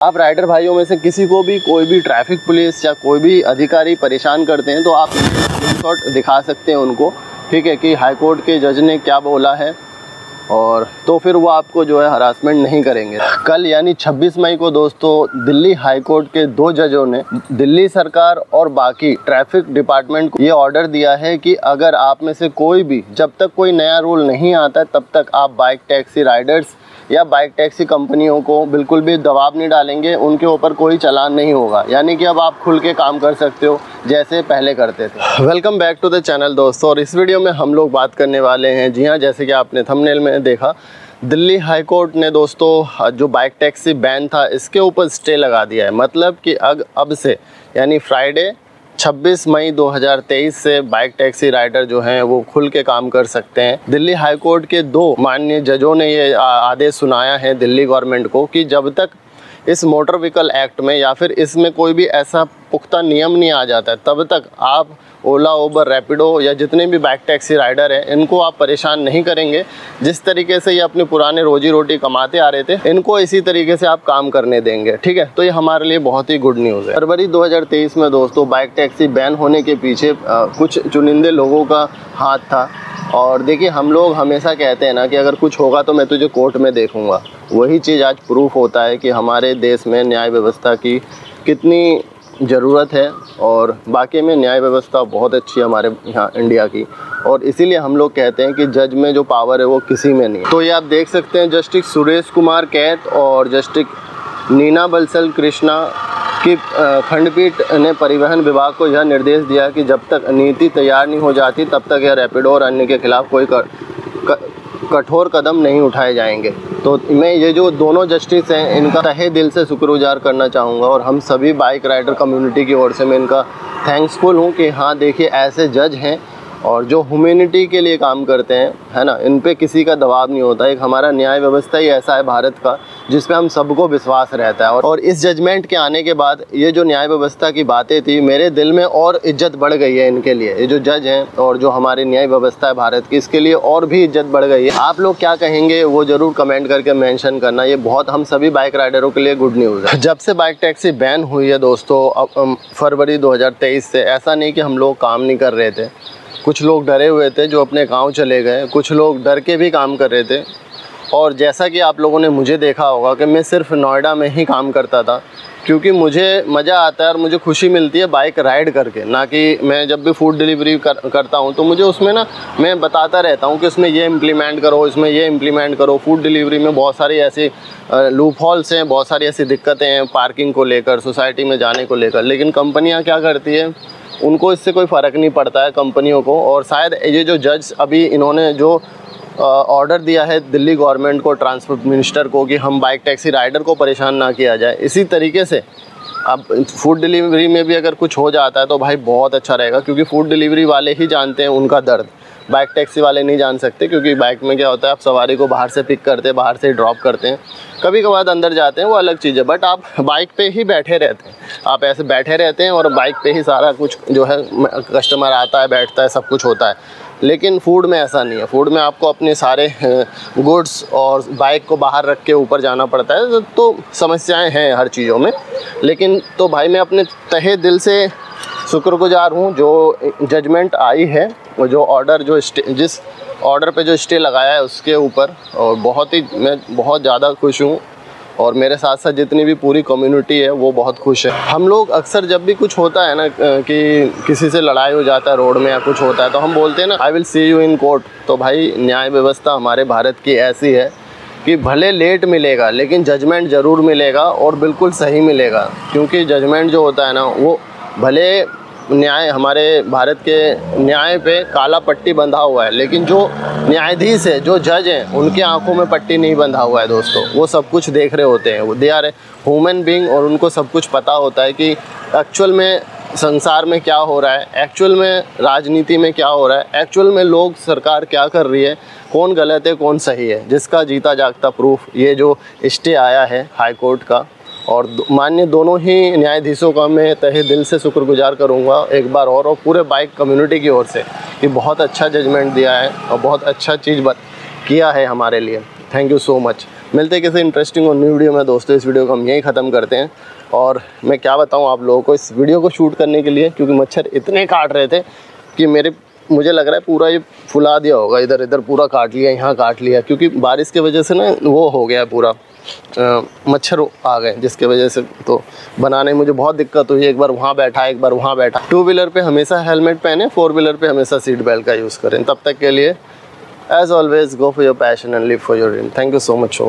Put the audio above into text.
आप राइडर भाइयों में से किसी को भी कोई भी ट्रैफिक पुलिस या कोई भी अधिकारी परेशान करते हैं तो आप स्क्रीनशॉट दिखा सकते हैं उनको, ठीक है, कि हाई कोर्ट के जज ने क्या बोला है, और तो फिर वो आपको जो है हरासमेंट नहीं करेंगे। कल यानी 26 मई को दोस्तों दिल्ली हाई कोर्ट के 2 जजों ने दिल्ली सरकार और बाकी ट्रैफिक डिपार्टमेंट को ये ऑर्डर दिया है कि अगर आप में से कोई भी, जब तक कोई नया रूल नहीं आता तब तक आप बाइक टैक्सी राइडर्स या बाइक टैक्सी कंपनियों को बिल्कुल भी दबाव नहीं डालेंगे, उनके ऊपर कोई चालान नहीं होगा। यानी कि अब आप खुल के काम कर सकते हो जैसे पहले करते थे। Welcome back to the channel दोस्तों, और इस वीडियो में हम लोग बात करने वाले हैं, जी हाँ, जैसे कि आपने थंबनेल में देखा, दिल्ली हाई कोर्ट ने दोस्तों जो बाइक टैक्सी बैन था इसके ऊपर स्टे लगा दिया है। मतलब कि अब से यानी फ्राइडे 26 मई 2023 से बाइक टैक्सी राइडर जो हैं वो खुल के काम कर सकते हैं। दिल्ली हाई कोर्ट के 2 माननीय जजों ने ये आदेश सुनाया है दिल्ली गवर्नमेंट को कि जब तक इस मोटर व्हीकल एक्ट में या फिर इसमें कोई भी ऐसा पुख्ता नियम नहीं आ जाता है तब तक आप ओला, उबर, रैपिडो या जितने भी बाइक टैक्सी राइडर हैं इनको आप परेशान नहीं करेंगे। जिस तरीके से ये अपने पुराने रोजी रोटी कमाते आ रहे थे इनको इसी तरीके से आप काम करने देंगे, ठीक है। तो ये हमारे लिए बहुत ही गुड न्यूज़ है। फरवरी 2023 में दोस्तों बाइक टैक्सी बैन होने के पीछे कुछ चुनिंदे लोगों का हाथ था। और देखिए, हम लोग हमेशा कहते हैं ना कि अगर कुछ होगा तो मैं तुझे कोर्ट में देखूंगा। वही चीज़ आज प्रूफ होता है कि हमारे देश में न्याय व्यवस्था की कितनी ज़रूरत है, और बाकी में न्याय व्यवस्था बहुत अच्छी है हमारे यहाँ इंडिया की। और इसीलिए हम लोग कहते हैं कि जज में जो पावर है वो किसी में नहीं है। तो ये आप देख सकते हैं, जस्टिस सुरेश कुमार कैत और जस्टिस नीना बलसल कृष्णा की खंडपीठ ने परिवहन विभाग को यह निर्देश दिया कि जब तक नीति तैयार नहीं हो जाती तब तक यह रैपिडो और अन्य के खिलाफ कोई कठोर कदम नहीं उठाए जाएंगे। तो मैं ये जो दोनों जस्टिस हैं इनका तहे दिल से शुक्रगुजार करना चाहूँगा, और हम सभी बाइक राइडर कम्युनिटी की ओर से मैं इनका थैंक्सफुल हूँ कि हाँ देखिए, ऐसे जज हैं और जो ह्यूमैनिटी के लिए काम करते हैं, है ना, इन पे किसी का दबाव नहीं होता। एक हमारा न्याय व्यवस्था ही ऐसा है भारत का जिस पे हम सबको विश्वास रहता है। और इस जजमेंट के आने के बाद ये जो न्याय व्यवस्था की बातें थी मेरे दिल में और इज्जत बढ़ गई है इनके लिए। ये जो जज हैं और जो हमारी न्याय व्यवस्था है भारत की, इसके लिए और भी इज्जत बढ़ गई है। आप लोग क्या कहेंगे वो ज़रूर कमेंट करके मेंशन करना। ये बहुत हम सभी बाइक राइडरों के लिए गुड न्यूज़ है। जब से बाइक टैक्सी बैन हुई है दोस्तों फरवरी 2023 से, ऐसा नहीं कि हम लोग काम नहीं कर रहे थे। कुछ लोग डरे हुए थे जो अपने गांव चले गए, कुछ लोग डर के भी काम कर रहे थे। और जैसा कि आप लोगों ने मुझे देखा होगा कि मैं सिर्फ नोएडा में ही काम करता था, क्योंकि मुझे मज़ा आता है और मुझे खुशी मिलती है बाइक राइड करके। ना कि मैं जब भी फूड डिलीवरी करता हूँ तो मुझे उसमें ना मैं बताता रहता हूँ कि इसमें ये इम्प्लीमेंट करो, इसमें ये इम्प्लीमेंट करो। फूड डिलीवरी में बहुत सारी ऐसी लूप हॉल्स हैं, बहुत सारी ऐसी दिक्कतें हैं पार्किंग को लेकर, सोसाइटी में जाने को लेकर। लेकिन कंपनियाँ क्या करती है, उनको इससे कोई फ़र्क नहीं पड़ता है कंपनियों को। और शायद ये जो जज अभी इन्होंने जो ऑर्डर दिया है दिल्ली गवर्नमेंट को, ट्रांसपोर्ट मिनिस्टर को, कि हम बाइक टैक्सी राइडर को परेशान ना किया जाए, इसी तरीके से अब फूड डिलीवरी में भी अगर कुछ हो जाता है तो भाई बहुत अच्छा रहेगा। क्योंकि फूड डिलीवरी वाले ही जानते हैं उनका दर्द, बाइक टैक्सी वाले नहीं जान सकते। क्योंकि बाइक में क्या होता है, आप सवारी को बाहर से पिक करते हैं, बाहर से ड्रॉप करते हैं, कभी कभार अंदर जाते हैं, वो अलग चीज़ है। बट आप बाइक पे ही बैठे रहते हैं, आप ऐसे बैठे रहते हैं और बाइक पे ही सारा कुछ जो है, कस्टमर आता है, बैठता है, सब कुछ होता है। लेकिन फूड में ऐसा नहीं है। फूड में आपको अपने सारे गुड्स और बाइक को बाहर रख के ऊपर जाना पड़ता है। तो समस्याएं हैं हर चीज़ों में। लेकिन तो भाई मैं अपने तहे दिल से शुक्रगुजार हूँ जो जजमेंट आई है, और जो ऑर्डर जो जिस ऑर्डर पे जो स्टे लगाया है उसके ऊपर, और मैं बहुत ज़्यादा खुश हूँ। और मेरे साथ साथ जितनी भी पूरी कम्युनिटी है वो बहुत खुश है। हम लोग अक्सर जब भी कुछ होता है ना कि किसी से लड़ाई हो जाता है रोड में या कुछ होता है तो हम बोलते हैं ना, I will see you in court. तो भाई न्याय व्यवस्था हमारे भारत की ऐसी है कि भले लेट मिलेगा लेकिन जजमेंट ज़रूर मिलेगा, और बिल्कुल सही मिलेगा। क्योंकि जजमेंट जो होता है ना, वो भले न्याय, हमारे भारत के न्याय पे काला पट्टी बंधा हुआ है, लेकिन जो न्यायाधीश है, जो जज हैं, उनके आंखों में पट्टी नहीं बंधा हुआ है दोस्तों। वो सब कुछ देख रहे होते हैं, वो दे आर ह्यूमन बीइंग, और उनको सब कुछ पता होता है कि एक्चुअल में संसार में क्या हो रहा है, एक्चुअल में राजनीति में क्या हो रहा है, एक्चुअल में लोग, सरकार क्या कर रही है, कौन गलत है कौन सही है, जिसका जीता जागता प्रूफ ये जो स्टे आया है हाई कोर्ट का। और माननीय दोनों ही न्यायाधीशों का मैं तहे दिल से शुक्रगुजार करूंगा एक बार और पूरे बाइक कम्युनिटी की ओर से कि बहुत अच्छा जजमेंट दिया है और बहुत अच्छा चीज़ किया है हमारे लिए। Thank you so much. मिलते हैं किसी इंटरेस्टिंग और न्यू वीडियो में दोस्तों। इस वीडियो को हम यहीं ख़त्म करते हैं। और मैं क्या बताऊँ आप लोगों को, इस वीडियो को शूट करने के लिए क्योंकि मच्छर इतने काट रहे थे कि मुझे लग रहा है पूरा ये फुला दिया होगा, इधर इधर पूरा काट लिया, यहाँ काट लिया, क्योंकि बारिश की वजह से ना वो हो गया पूरा, मच्छर आ गए, जिसके वजह से तो बनाने में मुझे बहुत दिक्कत हुई। एक बार वहाँ बैठा, एक बार वहाँ बैठा। 2 व्हीलर पे हमेशा हेलमेट पहने, 4 व्हीलर पे हमेशा सीट बेल्ट का यूज़ करें। तब तक के लिए as always go for your passion and live for your dream. Thank you so much.